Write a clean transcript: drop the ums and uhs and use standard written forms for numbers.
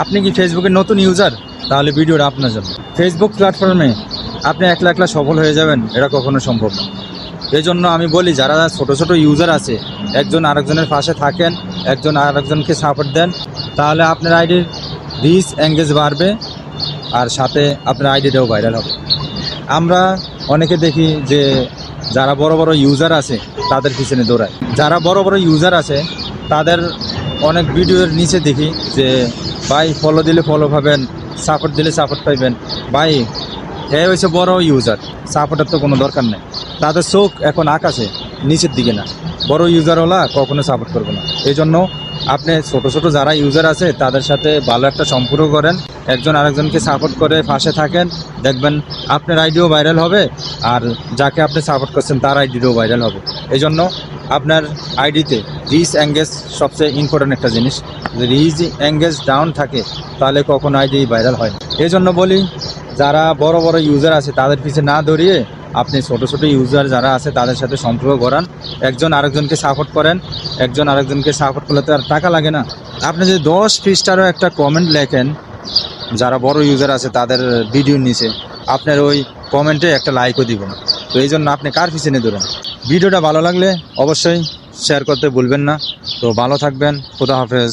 আপনি কি ফেসবুকের নতুন ইউজার? তাহলে ভিডিওটা আপনার জন্য। ফেসবুক প্ল্যাটফর্মে আপনি একলা একলা সফল হয়ে যাবেন, এটা কখনো সম্ভব না। এই জন্য আমি বলি, যারা ছোট ছোট ইউজার আছে, একজন আরেকজনের পাশে থাকেন, একজন আরেকজনকে সাপোর্ট দেন, তাহলে আপনার আইডির রিচ এঙ্গেজ বাড়বে, আর সাথে আপনার আইডিটাও ভাইরাল হবে। আমরা অনেকে দেখি যে যারা বড় বড় ইউজার আছে তাদের পিছনে দৌড়ায়। যারা বড় বড় ইউজার আছে তাদের অনেক ভিডিওর নিচে দেখি যে ভাই ফলো দিলে ফলো পাবেন, সাপোর্ট দিলে সাপোর্ট পাইবেন। ভাই হ্যাঁ হয়েছে বড় ইউজার, সাপোর্টের তো কোনো দরকার নেই। তাদের চোখ এখন আকাশে, নিচের দিকে না। বড় ইউজারওয়ালা কখনো সাপোর্ট করবে না। এই জন্য আপনি ছোট ছোট যারা ইউজার আছে তাদের সাথে ভালো একটা সম্পর্ক করেন, একজন আরেকজনকে সাপোর্ট করে পাশে থাকেন, দেখবেন আপনার আইডিও ভাইরাল হবে, আর যাকে আপনি সাপোর্ট করছেন তার আইডিও ভাইরাল হবে। এই জন্য আপনার আইডিতে রিচ এঙ্গেজ সবচেয়ে ইম্পর্টেন্ট একটা জিনিস। যদি রিচ এঙ্গেজ ডাউন থাকে তাহলে কখনো আইডি ভাইরাল হয় না। এই জন্য বলি, যারা বড় বড় ইউজার আছে তাদের পিছিয়ে না দৌড়িয়ে আপনি ছোট ছোট ইউজার যারা আছে তাদের সাথে সম্পর্ক গড়ান, একজন আরেকজনকে সাপোর্ট করেন। একজন আরেকজনকে সাপোর্ট করলে তো আর টাকা লাগে না। আপনি যদি 10 পৃষ্ঠারও একটা কমেন্ট লেখেন যারা বড় ইউজার আছে তাদের ভিডিওর নিচে, আপনার ওই কমেন্টে একটা লাইকও দিবেন। তো এই জন্য আপনি কার পিছনে দৌড়েন? ভিডিওটা ভালো লাগলে অবশ্যই শেয়ার করতে ভুলবেন না। তো ভালো থাকবেন, খোদা হাফেজ।